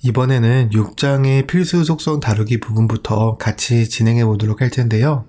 이번에는 6장의 필수 속성 다루기 부분부터 같이 진행해 보도록 할 텐데요.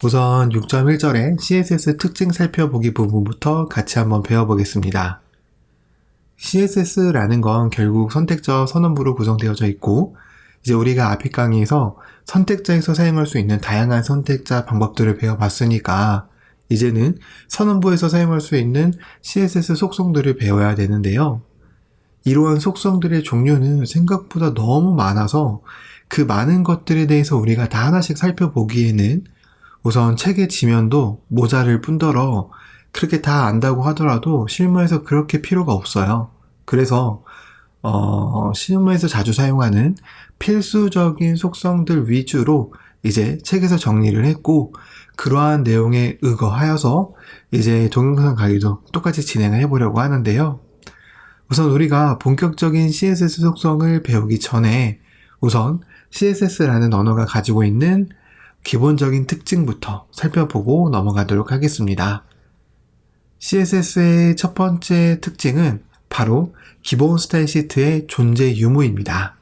우선 6.1절의 CSS 특징 살펴보기 부분부터 같이 한번 배워보겠습니다. CSS라는 건 결국 선택자 선언부로 구성되어져 있고, 이제 우리가 앞에 강의에서 선택자에서 사용할 수 있는 다양한 선택자 방법들을 배워봤으니까 이제는 선언부에서 사용할 수 있는 CSS 속성들을 배워야 되는데요. 이러한 속성들의 종류는 생각보다 너무 많아서 그 많은 것들에 대해서 우리가 다 하나씩 살펴보기에는 우선 책의 지면도 모자랄 뿐더러 그렇게 다 안다고 하더라도 실무에서 그렇게 필요가 없어요. 그래서 실무에서 자주 사용하는 필수적인 속성들 위주로 이제 책에서 정리를 했고, 그러한 내용에 의거하여서 이제 동영상 강의도 똑같이 진행을 해보려고 하는데요. 우선 우리가 본격적인 CSS 속성을 배우기 전에 우선 CSS라는 언어가 가지고 있는 기본적인 특징부터 살펴보고 넘어가도록 하겠습니다. CSS의 첫 번째 특징은 바로 기본 스타일 시트의 존재 유무입니다.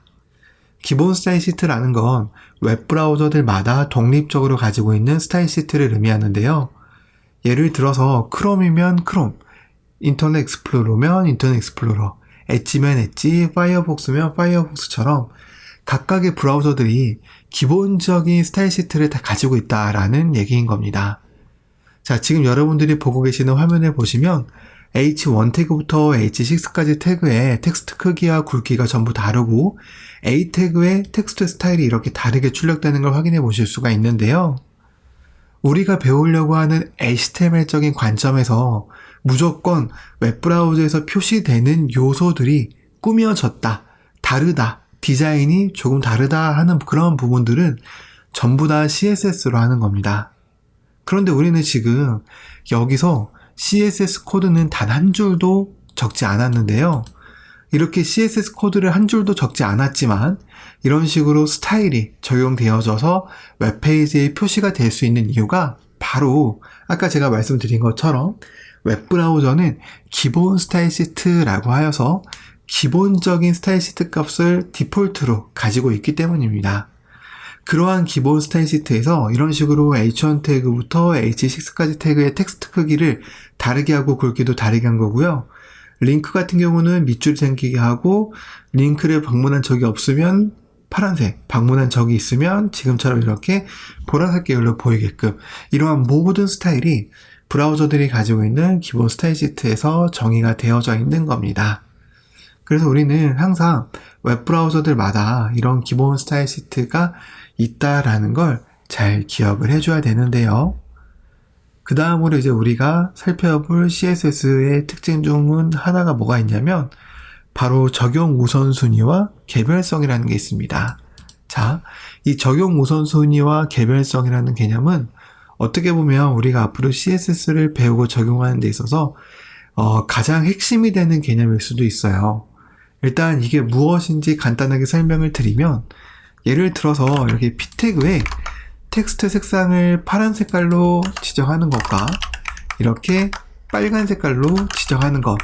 기본 스타일 시트라는 건 웹브라우저들마다 독립적으로 가지고 있는 스타일 시트를 의미하는데요. 예를 들어서 크롬이면 크롬, 인터넷 익스플로러면 인터넷 익스플로러, 엣지면 엣지, 파이어폭스면 파이어폭스처럼 각각의 브라우저들이 기본적인 스타일 시트를 다 가지고 있다라는 얘기인 겁니다. 자, 지금 여러분들이 보고 계시는 화면을 보시면 H1 태그부터 H6까지 태그의 텍스트 크기와 굵기가 전부 다르고 A 태그의 텍스트 스타일이 이렇게 다르게 출력되는 걸 확인해 보실 수가 있는데요. 우리가 배우려고 하는 HTML적인 관점에서 무조건 웹브라우저에서 표시되는 요소들이 꾸며졌다, 다르다, 디자인이 조금 다르다 하는 그런 부분들은 전부 다 CSS로 하는 겁니다. 그런데 우리는 지금 여기서 CSS 코드는 단 한 줄도 적지 않았는데요. 이렇게 CSS 코드를 한 줄도 적지 않았지만 이런 식으로 스타일이 적용되어져서 웹페이지에 표시가 될 수 있는 이유가 바로 아까 제가 말씀드린 것처럼 웹브라우저는 기본 스타일 시트라고 하여서 기본적인 스타일 시트 값을 디폴트로 가지고 있기 때문입니다. 그러한 기본 스타일 시트에서 이런 식으로 H1 태그부터 H6까지 태그의 텍스트 크기를 다르게 하고 굵기도 다르게 한 거고요. 링크 같은 경우는 밑줄이 생기게 하고, 링크를 방문한 적이 없으면 파란색, 방문한 적이 있으면 지금처럼 이렇게 보라색 계열로 보이게끔, 이러한 모든 스타일이 브라우저들이 가지고 있는 기본 스타일 시트에서 정의가 되어져 있는 겁니다. 그래서 우리는 항상 웹브라우저들마다 이런 기본 스타일 시트가 있다라는 걸 잘 기억을 해줘야 되는데요. 그 다음으로 이제 우리가 살펴볼 CSS의 특징 중은 하나가 뭐가 있냐면 바로 적용 우선순위와 개별성이라는 게 있습니다. 자, 이 적용 우선순위와 개별성이라는 개념은 어떻게 보면 우리가 앞으로 CSS를 배우고 적용하는 데 있어서 가장 핵심이 되는 개념일 수도 있어요. 일단 이게 무엇인지 간단하게 설명을 드리면, 예를 들어서 이렇게 p 태그에 텍스트 색상을 파란 색깔로 지정하는 것과 이렇게 빨간 색깔로 지정하는 것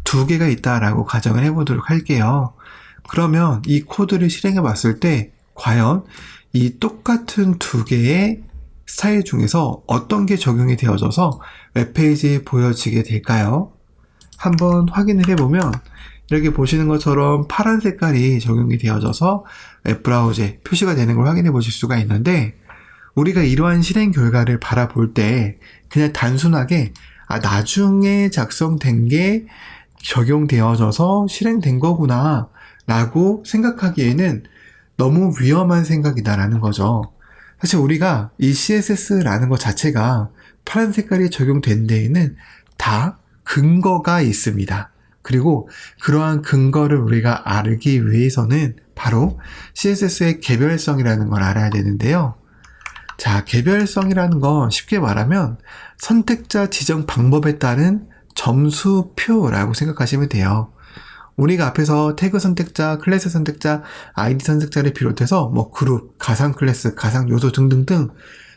두 개가 있다라고 가정을 해보도록 할게요. 그러면 이 코드를 실행해 봤을 때 과연 이 똑같은 두 개의 스타일 중에서 어떤 게 적용이 되어져서 웹페이지에 보여지게 될까요? 한번 확인을 해보면 이렇게 보시는 것처럼 파란 색깔이 적용이 되어져서 웹브라우저에 표시가 되는 걸 확인해 보실 수가 있는데, 우리가 이러한 실행 결과를 바라볼 때 그냥 단순하게 나중에 작성된 게 적용되어져서 실행된 거구나 라고 생각하기에는 너무 위험한 생각이다라는 거죠. 사실 우리가 이 CSS라는 것 자체가 파란 색깔이 적용된 데에는 다 근거가 있습니다. 그리고 그러한 근거를 우리가 알기 위해서는 바로 CSS의 개별성이라는 걸 알아야 되는데요. 자, 개별성이라는 건 쉽게 말하면 선택자 지정 방법에 따른 점수표라고 생각하시면 돼요. 우리가 앞에서 태그 선택자, 클래스 선택자, 아이디 선택자를 비롯해서 그룹, 가상 클래스, 가상 요소 등등등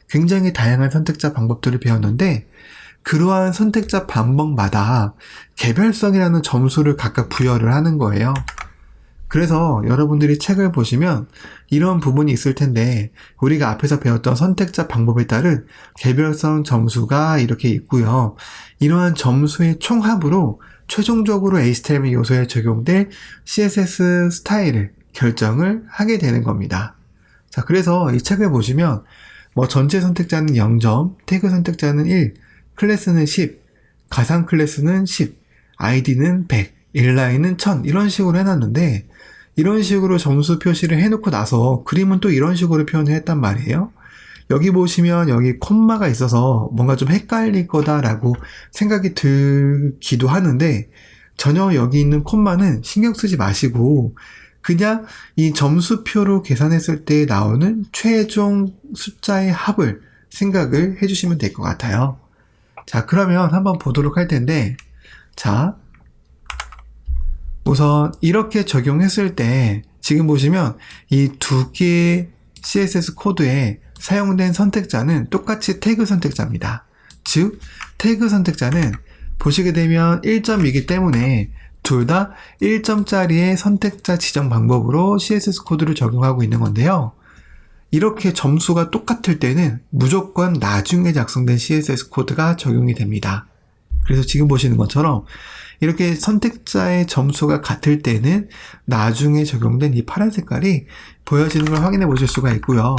굉장히 다양한 선택자 방법들을 배웠는데, 그러한 선택자 방법마다 개별성이라는 점수를 각각 부여를 하는 거예요. 그래서 여러분들이 책을 보시면 이런 부분이 있을 텐데 우리가 앞에서 배웠던 선택자 방법에 따른 개별성 점수가 이렇게 있고요. 이러한 점수의 총합으로 최종적으로 HTML 요소에 적용될 CSS 스타일을 결정을 하게 되는 겁니다. 자, 그래서 이 책을 보시면 전체 선택자는 0점, 태그 선택자는 1, 클래스는 10, 가상 클래스는 10, 아이디는 100, 인라인은 1000 이런 식으로 해놨는데 이런 식으로 점수 표시를 해놓고 나서 그림은 또 이런 식으로 표현을 했단 말이에요. 여기 보시면 여기 콤마가 있어서 뭔가 좀 헷갈릴 거다라고 생각이 들기도 하는데 전혀 여기 있는 콤마는 신경 쓰지 마시고 그냥 이 점수표로 계산했을 때 나오는 최종 숫자의 합을 생각을 해주시면 될 것 같아요. 자, 그러면 한번 보도록 할 텐데 자, 우선 이렇게 적용했을 때 지금 보시면 이 두 개의 CSS 코드에 사용된 선택자는 똑같이 태그 선택자입니다. 즉, 태그 선택자는 보시게 되면 1점이기 때문에 둘 다 1점짜리의 선택자 지정 방법으로 CSS 코드를 적용하고 있는 건데요. 이렇게 점수가 똑같을 때는 무조건 나중에 작성된 CSS 코드가 적용이 됩니다. 그래서 지금 보시는 것처럼 이렇게 선택자의 점수가 같을 때는 나중에 적용된 이 파란 색깔이 보여지는 걸 확인해 보실 수가 있고요.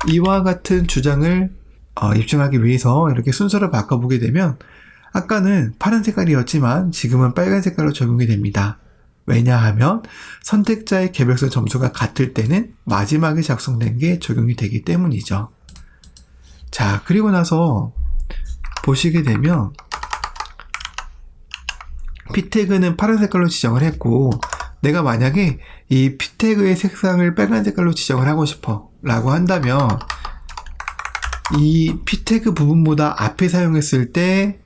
이와 같은 주장을 입증하기 위해서 이렇게 순서를 바꿔보게 되면 아까는 파란 색깔이었지만 지금은 빨간 색깔로 적용이 됩니다. 왜냐하면 선택자의 개별성 점수가 같을 때는 마지막에 작성된 게 적용이 되기 때문이죠. 자, 그리고 나서 보시게 되면 P태그는 파란 색깔로 지정을 했고 내가 만약에 이 P태그의 색상을 빨간 색깔로 지정을 하고 싶어 라고 한다면 이 P태그 부분보다 앞에 사용했을 때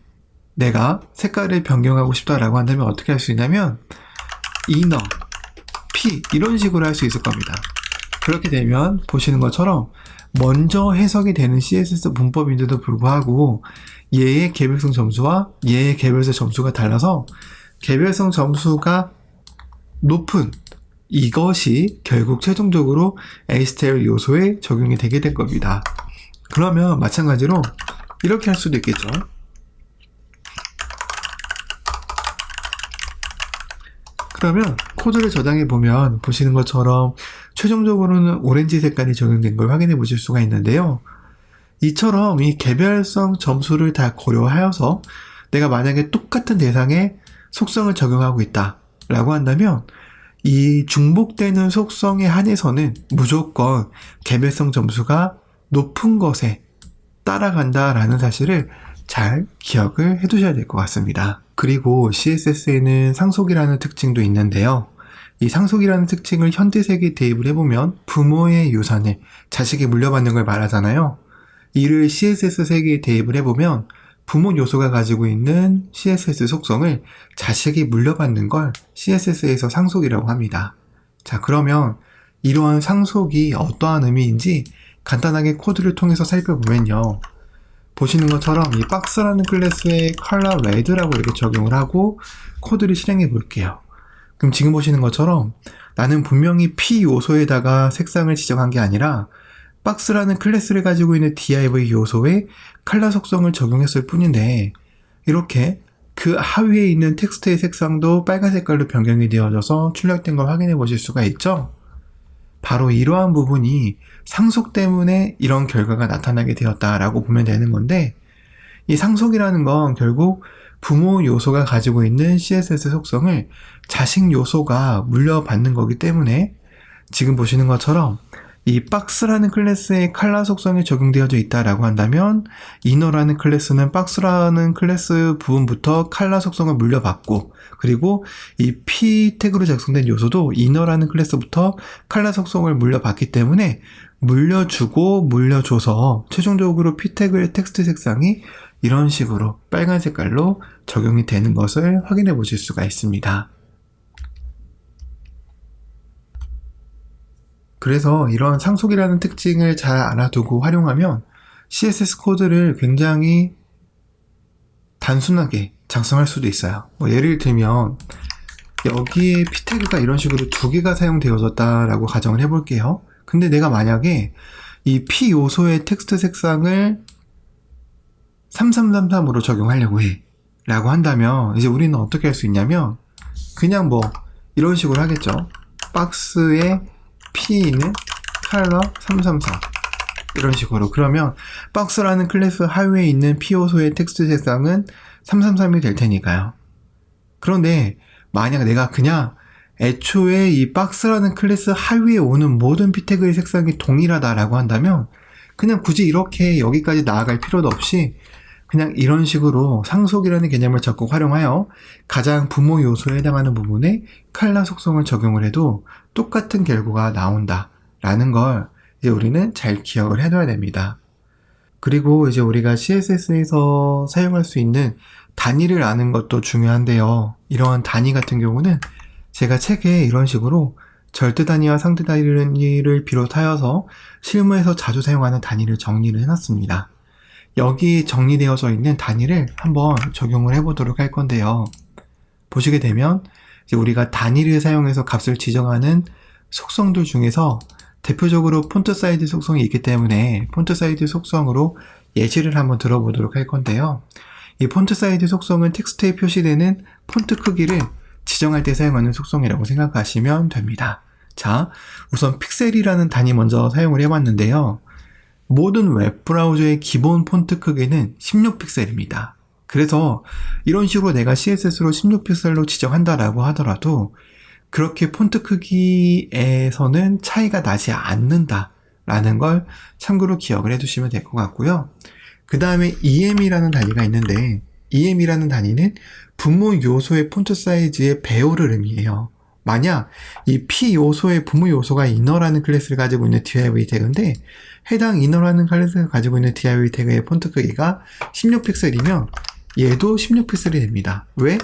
내가 색깔을 변경하고 싶다라고 한다면 어떻게 할 수 있냐면 inner P 이런 식으로 할 수 있을 겁니다. 그렇게 되면 보시는 것처럼 먼저 해석이 되는 CSS 문법인데도 불구하고 얘의 개별성 점수와 얘의 개별성 점수가 달라서 개별성 점수가 높은 이것이 결국 최종적으로 HTML 요소에 적용이 되게 될 겁니다. 그러면 마찬가지로 이렇게 할 수도 있겠죠. 그러면 코드를 저장해 보면 보시는 것처럼 최종적으로는 오렌지 색깔이 적용된 걸 확인해 보실 수가 있는데요. 이처럼 이 개별성 점수를 다 고려하여서 내가 만약에 똑같은 대상에 속성을 적용하고 있다 라고 한다면 이 중복되는 속성에 한해서는 무조건 개별성 점수가 높은 것에 따라간다라는 사실을 잘 기억을 해두셔야 될 것 같습니다. 그리고 CSS에는 상속이라는 특징도 있는데요. 이 상속이라는 특징을 현대세계에 대입을 해보면 부모의 유산을 자식이 물려받는 걸 말하잖아요. 이를 CSS 세계에 대입을 해보면 부모 요소가 가지고 있는 CSS 속성을 자식이 물려받는 걸 CSS에서 상속이라고 합니다. 자, 그러면 이러한 상속이 어떠한 의미인지 간단하게 코드를 통해서 살펴보면요. 보시는 것처럼 이 박스라는 클래스의 color red라고 이렇게 적용을 하고 코드를 실행해 볼게요. 그럼 지금 보시는 것처럼 나는 분명히 P 요소에다가 색상을 지정한 게 아니라 박스라는 클래스를 가지고 있는 div 요소에 컬러 속성을 적용했을 뿐인데 이렇게 그 하위에 있는 텍스트의 색상도 빨간 색깔로 변경이 되어져서 출력된 걸 확인해 보실 수가 있죠. 바로 이러한 부분이 상속 때문에 이런 결과가 나타나게 되었다라고 보면 되는 건데 이 상속이라는 건 결국 부모 요소가 가지고 있는 CSS 속성을 자식 요소가 물려받는 거기 때문에 지금 보시는 것처럼 이 박스라는 클래스의 컬러 속성이 적용되어져 있다라고 한다면 inner라는 클래스는 박스라는 클래스 부분부터 컬러 속성을 물려받고 그리고 이 P 태그로 작성된 요소도 inner라는 클래스부터 컬러 속성을 물려받기 때문에 물려주고 물려줘서 최종적으로 P 태그의 텍스트 색상이 이런 식으로 빨간 색깔로 적용이 되는 것을 확인해 보실 수가 있습니다. 그래서 이런 상속이라는 특징을 잘 알아두고 활용하면 CSS 코드를 굉장히 단순하게 작성할 수도 있어요. 예를 들면 여기에 p 태그가 이런 식으로 두 개가 사용되어졌다라고 가정을 해볼게요. 근데 내가 만약에 이 p 요소의 텍스트 색상을 3333으로 적용하려고 해 라고 한다면 이제 우리는 어떻게 할 수 있냐면 그냥 뭐 이런 식으로 하겠죠. 박스에 p는 컬러 333 이런 식으로. 그러면 박스라는 클래스 하위에 있는 p 요소의 텍스트 색상은 333이 될 테니까요. 그런데 만약 내가 그냥 애초에 이 박스라는 클래스 하위에 오는 모든 p 태그의 색상이 동일하다라고 한다면 그냥 굳이 이렇게 여기까지 나아갈 필요도 없이 그냥 이런 식으로 상속이라는 개념을 적극 활용하여 가장 부모 요소에 해당하는 부분에 컬러 속성을 적용을 해도 똑같은 결과가 나온다라는 걸 이제 우리는 잘 기억을 해둬야 됩니다. 그리고 이제 우리가 CSS에서 사용할 수 있는 단위를 아는 것도 중요한데요. 이러한 단위 같은 경우는 제가 책에 이런 식으로 절대 단위와 상대 단위를 비롯하여서 실무에서 자주 사용하는 단위를 정리를 해놨습니다. 여기 정리되어져 있는 단위를 한번 적용을 해보도록 할 건데요. 보시게 되면 이제 우리가 단위를 사용해서 값을 지정하는 속성들 중에서 대표적으로 폰트 사이즈 속성이 있기 때문에 폰트 사이즈 속성으로 예시를 한번 들어보도록 할 건데요. 이 폰트 사이즈 속성은 텍스트에 표시되는 폰트 크기를 지정할 때 사용하는 속성이라고 생각하시면 됩니다. 자, 우선 픽셀이라는 단위 먼저 사용을 해봤는데요. 모든 웹브라우저의 기본 폰트 크기는 16픽셀입니다. 그래서 이런 식으로 내가 CSS로 16픽셀로 지정한다라고 하더라도 그렇게 폰트 크기에서는 차이가 나지 않는다라는 걸 참고로 기억을 해두시면 될 것 같고요. 그 다음에 EM이라는 단위가 있는데 EM이라는 단위는 부모 요소의 폰트 사이즈의 배열을 의미해요. 만약 이 P 요소의 부모 요소가 이너라는 클래스를 가지고 있는 div 태그인데 해당 이너라는 클래스가 가지고 있는 div 태그의 폰트 크기가 16픽셀이면 얘도 16픽셀이 됩니다. 왜?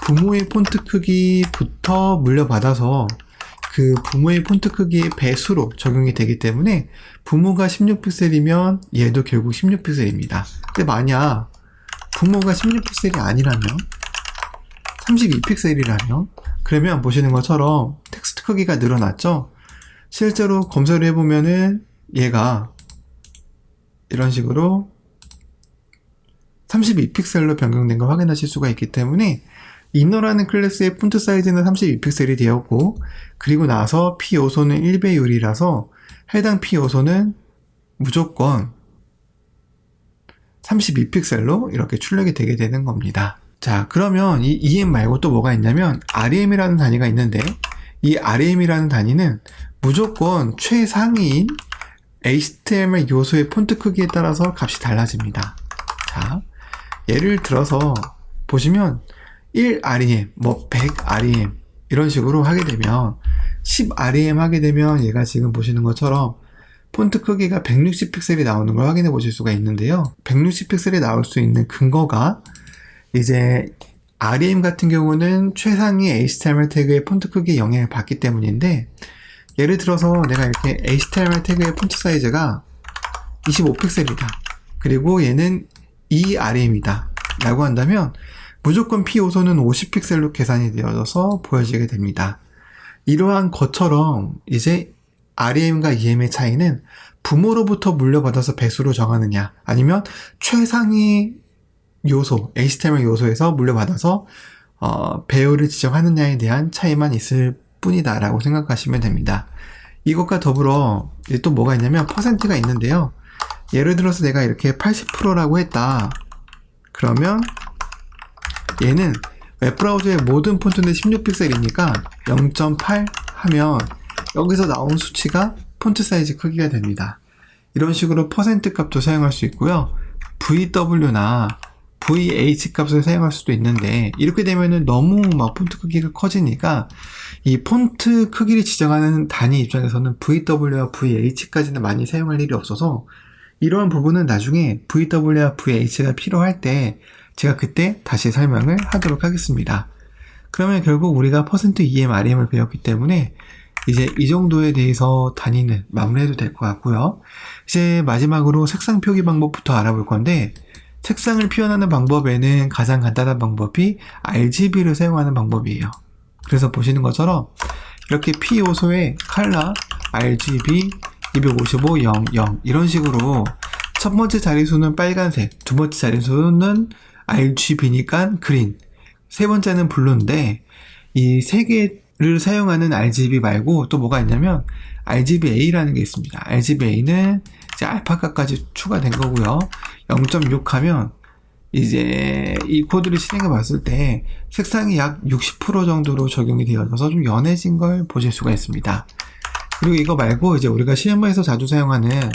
부모의 폰트 크기부터 물려받아서 그 부모의 폰트 크기의 배수로 적용이 되기 때문에 부모가 16픽셀이면 얘도 결국 16픽셀입니다. 근데 만약 부모가 16픽셀이 아니라면 32픽셀이라면 그러면 보시는 것처럼 텍스트 크기가 늘어났죠? 실제로 검사를 해보면은 얘가 이런 식으로 32픽셀로 변경된 걸 확인하실 수가 있기 때문에 이너라는 클래스의 폰트 사이즈는 32픽셀이 되었고 그리고 나서 P 요소는 1배율이라서 해당 P 요소는 무조건 32픽셀로 이렇게 출력이 되게 되는 겁니다. 자, 그러면 이 EM 말고 또 뭐가 있냐면 REM이라는 단위가 있는데 이 REM이라는 단위는 무조건 최상위인 HTML 요소의 폰트 크기에 따라서 값이 달라집니다. 자, 예를 들어서 보시면 1REM, 뭐 100REM 이런 식으로 하게 되면 10REM 하게 되면 얘가 지금 보시는 것처럼 폰트 크기가 160픽셀이 나오는 걸 확인해 보실 수가 있는데요. 160픽셀이 나올 수 있는 근거가 이제 REM 같은 경우는 최상위 HTML 태그의 폰트 크기에 영향을 받기 때문인데 예를 들어서 내가 이렇게 HTML 태그의 폰트 사이즈가 25픽셀이다. 그리고 얘는 2REM이다. 라고 한다면 무조건 P 요소는 50픽셀로 계산이 되어져서 보여지게 됩니다. 이러한 것처럼 이제 REM과 EM의 차이는 부모로부터 물려받아서 배수로 정하느냐 아니면 최상위 요소, HTML 요소에서 물려받아서 배열을 지정하느냐에 대한 차이만 있을 뿐이다 라고 생각하시면 됩니다. 이것과 더불어 이제 또 뭐가 있냐면 퍼센트가 있는데요. 예를 들어서 내가 이렇게 80%라고 했다. 그러면 얘는 웹브라우저의 모든 폰트는 16픽셀이니까 0.8 하면 여기서 나온 수치가 폰트 사이즈 크기가 됩니다. 이런 식으로 퍼센트 값도 사용할 수 있고요. VW나 VH 값을 사용할 수도 있는데 이렇게 되면은 너무 막 폰트 크기가 커지니까 이 폰트 크기를 지정하는 단위 입장에서는 VW와 VH까지는 많이 사용할 일이 없어서 이러한 부분은 나중에 VW와 VH가 필요할 때 제가 그때 다시 설명을 하도록 하겠습니다. 그러면 결국 우리가 %EM, REM을 배웠기 때문에 이제 이 정도에 대해서 단위는 마무리해도 될 것 같고요. 이제 마지막으로 색상 표기 방법부터 알아볼 건데 색상을 표현하는 방법에는 가장 간단한 방법이 RGB를 사용하는 방법이에요. 그래서 보시는 것처럼 이렇게 P 요소의 컬러 RGB 255, 0, 0 이런 식으로 첫 번째 자리수는 빨간색, 두 번째 자리수는 RGB니까 그린, 세 번째는 블루인데 이 세 개를 사용하는 RGB 말고 또 뭐가 있냐면 RGBA라는 게 있습니다. RGBA는 이제 알파카까지 추가된 거고요. 0.6 하면 이제 이 코드를 실행해 봤을 때 색상이 약 60% 정도로 적용이 되어져서 좀 연해진 걸 보실 수가 있습니다. 그리고 이거 말고 이제 우리가 시험에서 자주 사용하는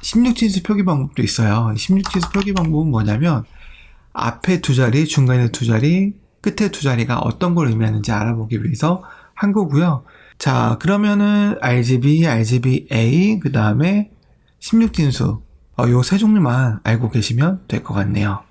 16진수 표기 방법도 있어요. 16진수 표기 방법은 뭐냐면 앞에 두 자리, 중간에 두 자리, 끝에 두 자리가 어떤 걸 의미하는지 알아보기 위해서 한 거고요. 자, 그러면은 RGB, RGBA, 그 다음에 16진수 요 세 종류만 알고 계시면 될 것 같네요.